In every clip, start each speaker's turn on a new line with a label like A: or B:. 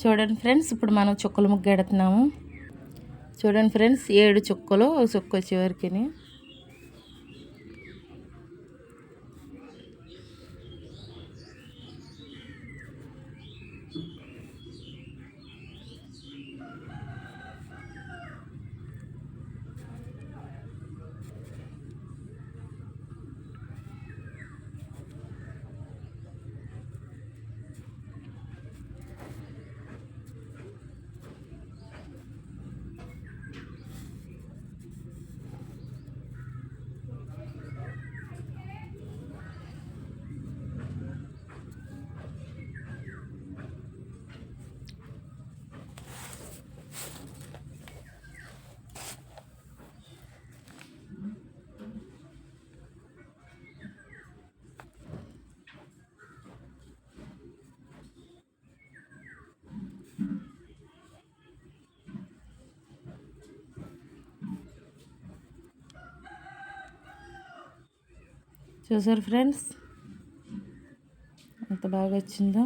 A: చూడండి ఫ్రెండ్స్, ఇప్పుడు మనం చుక్కల ముగ్గు ఎడుతున్నాము. చూడండి ఫ్రెండ్స్, 7 చుక్కలు, ఒక చుక్క వచ్చేవరకు. చూసారు ఫ్రెండ్స్ ఎంత బాగా వచ్చిందో.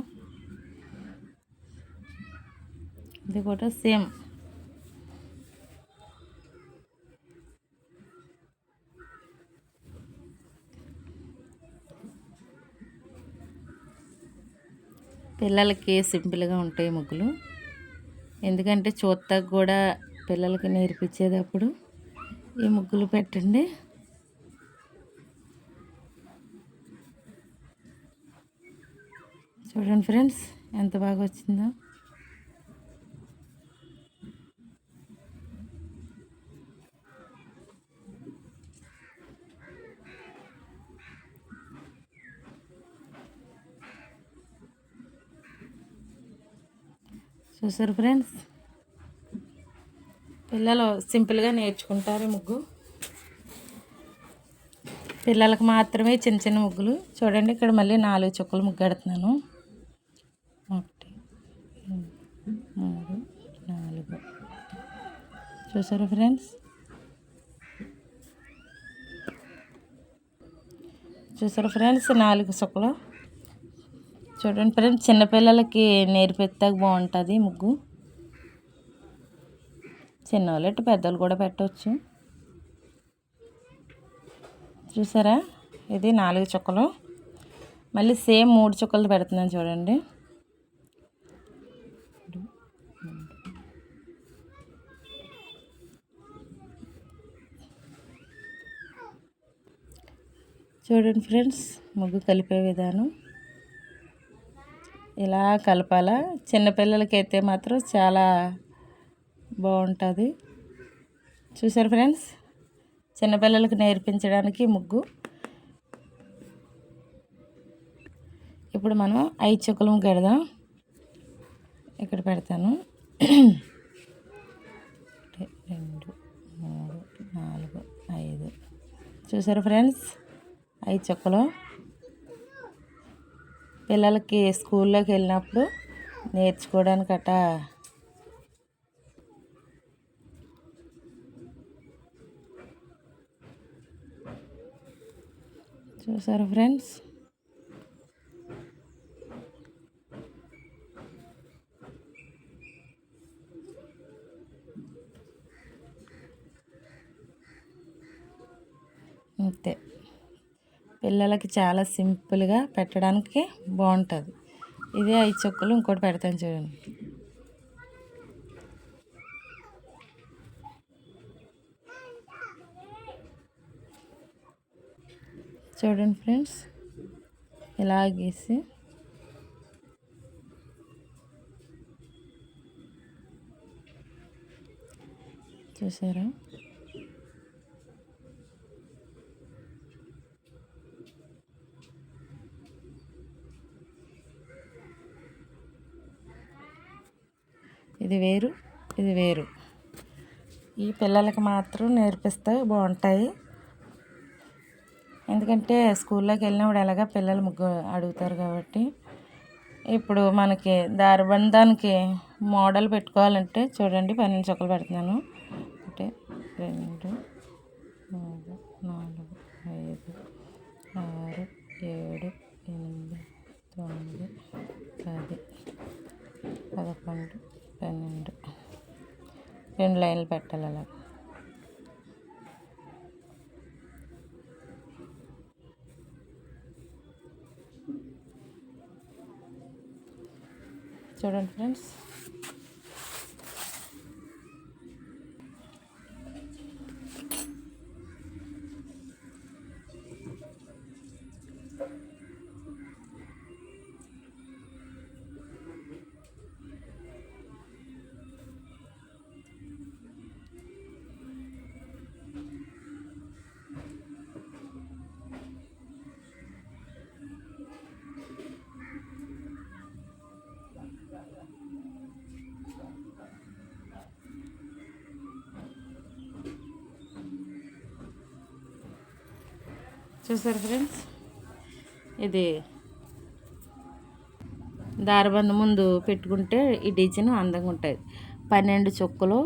A: ఇది కూడా సేమ్. పిల్లలకి సింపుల్గా ఉంటాయి ముగ్గులు, ఎందుకంటే చూస్తాక కూడా పిల్లలకి నేర్పించేటప్పుడు ఈ ముగ్గులు పెట్టండి. చూడండి ఫ్రెండ్స్ ఎంత బాగా వచ్చిందో. చూసారు ఫ్రెండ్స్, పిల్లలు సింపుల్గా నేర్చుకుంటారు ముగ్గు. పిల్లలకు మాత్రమే చిన్న చిన్న ముగ్గులు. చూడండి, ఇక్కడ మళ్ళీ 4 చుక్కలు ముగ్గు ఎడుతున్నాను. 1 2 3 4. చూసారా ఫ్రెండ్స్, చూసారా ఫ్రెండ్స్ 4 చుక్కలు. చూడండి ఫ్రెండ్స్, చిన్నపిల్లలకి నేర్పిస్తాక బాగుంటుంది ముగ్గు. చిన్నవాళ్ళు ఇటు పెద్దలు కూడా పెట్టవచ్చు. చూసారా, ఇది 4 చుక్కలు. మళ్ళీ సేమ్ 3 చుక్కలు పెడుతున్నాను చూడండి. చూడండి ఫ్రెండ్స్, ముగ్గు కలిపే విధానం ఇలా కలపాలా. చిన్నపిల్లలకైతే మాత్రం చాలా బాగుంటుంది. చూసారు ఫ్రెండ్స్, చిన్నపిల్లలకు నేర్పించడానికి ముగ్గు. ఇప్పుడు మనం 5 చుక్కలు ముగ్గు ఎడదాం. ఇక్కడ పెడతాను. 1 2 3 4 5. చూసారు ఫ్రెండ్స్, 5 చుక్కలు. పిల్లలకి స్కూల్లోకి వెళ్ళినప్పుడు నేర్చుకోవడానికి అట్టా చూసారు ఫ్రెండ్స్. అంతే, పిల్లలకి చాలా సింపుల్గా పెట్టడానికి బాగుంటుంది. ఇదే 5 చుక్కలు. ఇంకోటి పెడతాను చూడండి. చూడండి ఫ్రెండ్స్, ఇలా గీసి చూసారా. ఇది వేరు, ఇది వేరు. ఈ పిల్లలకి మాత్రం నేర్పిస్తే బాగుంటాయి. ఎందుకంటే స్కూల్లోకి వెళ్ళినప్పుడు ఎలాగా పిల్లలు ముగ్గు అడుగుతారు కాబట్టి. ఇప్పుడు మనకి దారబంధానికి మోడల్ పెట్టుకోవాలంటే చూడండి, 12 చుక్కలు పెడుతున్నాను. 1 2 3 4 5 6 7 8 9 10. 11, 12 2 లైన్లు పెట్టాలి అలా. చూడండి ఫ్రెండ్స్, చూసారు ఫ్రెండ్స్, ఇది దారబంద ముందు పెట్టుకుంటే ఈ డిజైన్ అందంగా ఉంటుంది. 12 చుక్కలు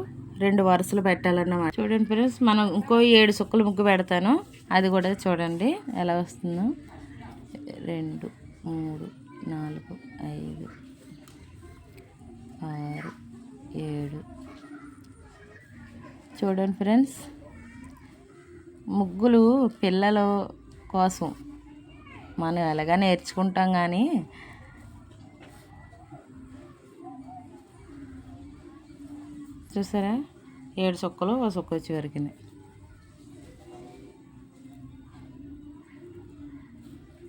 A: 2 వరుసలు పెట్టాలన్నమాట. చూడండి ఫ్రెండ్స్, మనం ఇంకో 7 చుక్కలు ముగ్గు పెడతాను, అది కూడా చూడండి ఎలా వస్తుందో. 2, 3, 4, 5, 6, 7. చూడండి ఫ్రెండ్స్, ముగ్గులు పిల్లల కోసం మనం ఎలాగా నేర్చుకుంటాం, కానీ చూసారా 7 చుక్కలు ఒక చుక్క వచ్చి వరకునే.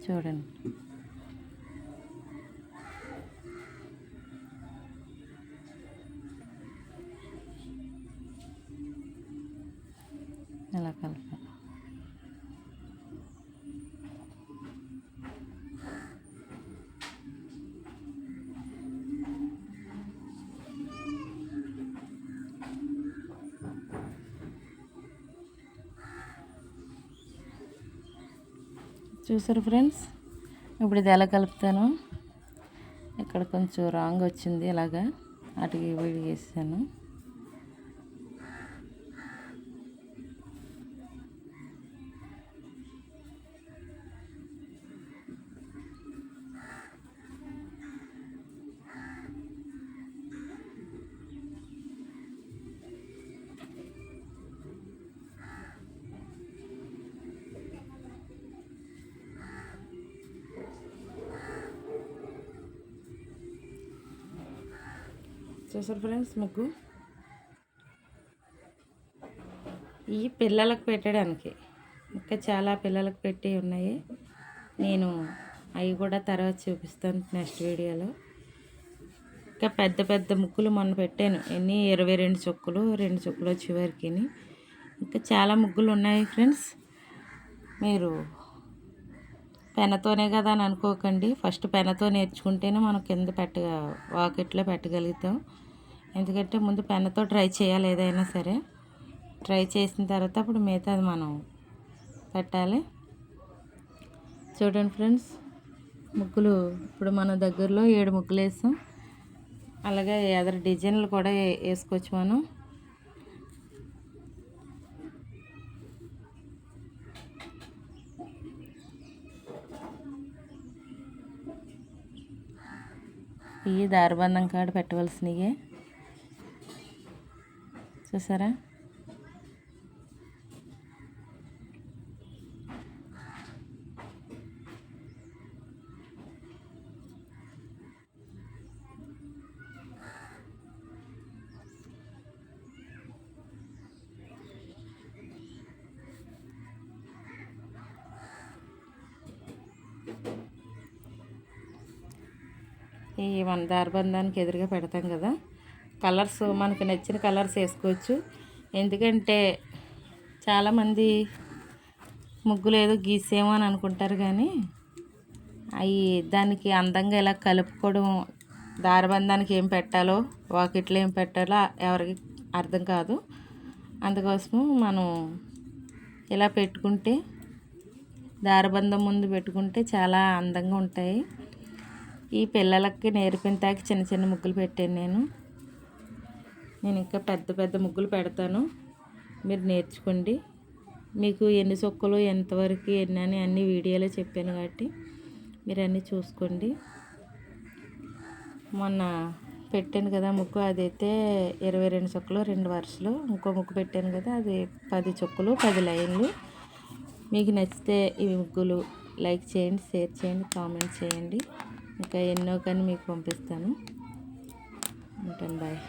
A: చూడండి, ఎలా కలపాలి. చూసారు ఫ్రెండ్స్, ఇప్పుడు ఇది ఎలా కలుపుతాను. ఇక్కడ కొంచెం రాంగ్ వచ్చింది, ఇలాగా అటుకి వీడి వేసాను. చూసారు ఫ్రెండ్స్, ముగ్గు ఈ పిల్లలకు పెట్టడానికి ఇంకా చాలా పిల్లలకు పెట్టి ఉన్నాయి. నేను అవి కూడా తర్వాత చూపిస్తాను నెక్స్ట్ వీడియోలో. ఇంకా పెద్ద పెద్ద ముగ్గులు మొన్న పెట్టాను, ఎన్ని 22 చుక్కలు 2 చుక్కలు వచ్చేవరకు. ఇంకా చాలా ముగ్గులు ఉన్నాయి ఫ్రెండ్స్. మీరు పెనతోనే కదా అని అనుకోకండి, ఫస్ట్ పెనతో నేర్చుకుంటేనే మనం కింద వాకిట్లో పెట్టగలుగుతాం. ఎందుకంటే ముందు పెనతో ట్రై చేయాలి, ఏదైనా సరే ట్రై చేసిన తర్వాత అప్పుడు మిగతాది మనం పెట్టాలి. చూడండి ఫ్రెండ్స్, ముగ్గులు ఇప్పుడు మన దగ్గరలో 7 ముగ్గులు వేసాం. అలాగే ఎదరు డిజైన్లు కూడా వేసుకోవచ్చు మనం. ఈ దారబంధం కాడ పెట్టవలసినవి చూసారా. ఈ దారబంధానికి ఎదురుగా పెడతాం కదా, కలర్స్ మనకు నచ్చిన కలర్స్ వేసుకోవచ్చు. ఎందుకంటే చాలామంది ముగ్గులు ఏదో గీసేమో అని అనుకుంటారు, కానీ అవి దానికి అందంగా ఇలా కలుపుకోవడం, దారబంధానికి ఏం పెట్టాలో వాకిట్లో ఏం పెట్టాలో ఎవరికి అర్థం కాదు. అందుకోసము మనం ఇలా పెట్టుకుంటే, దారబంధం ముందు పెట్టుకుంటే చాలా అందంగా ఉంటాయి. ఈ పిల్లలకి నేర్పింతాకి చిన్న చిన్న ముగ్గులు పెట్టాను నేను ఇంకా పెద్ద పెద్ద ముగ్గులు పెడతాను, మీరు నేర్చుకోండి. మీకు ఎన్ని చుక్కలు ఎంతవరకు ఎన్ని అని అన్ని వీడియోలో చెప్పాను కాబట్టి మీరు అన్నీ చూసుకోండి. మొన్న పెట్టాను కదా ముగ్గు, అదైతే 22 చుక్కలు 2 వరుసలు. ఇంకో ముగ్గు పెట్టాను కదా, అది 10 చుక్కలు 10 లైన్లు. మీకు నచ్చితే ఈ ముగ్గులు లైక్ చేయండి, షేర్ చేయండి, కామెంట్ చేయండి. ఇంకా ఎన్నో కానీ మీకు పంపిస్తాను. ఉంటాను, బాయ్.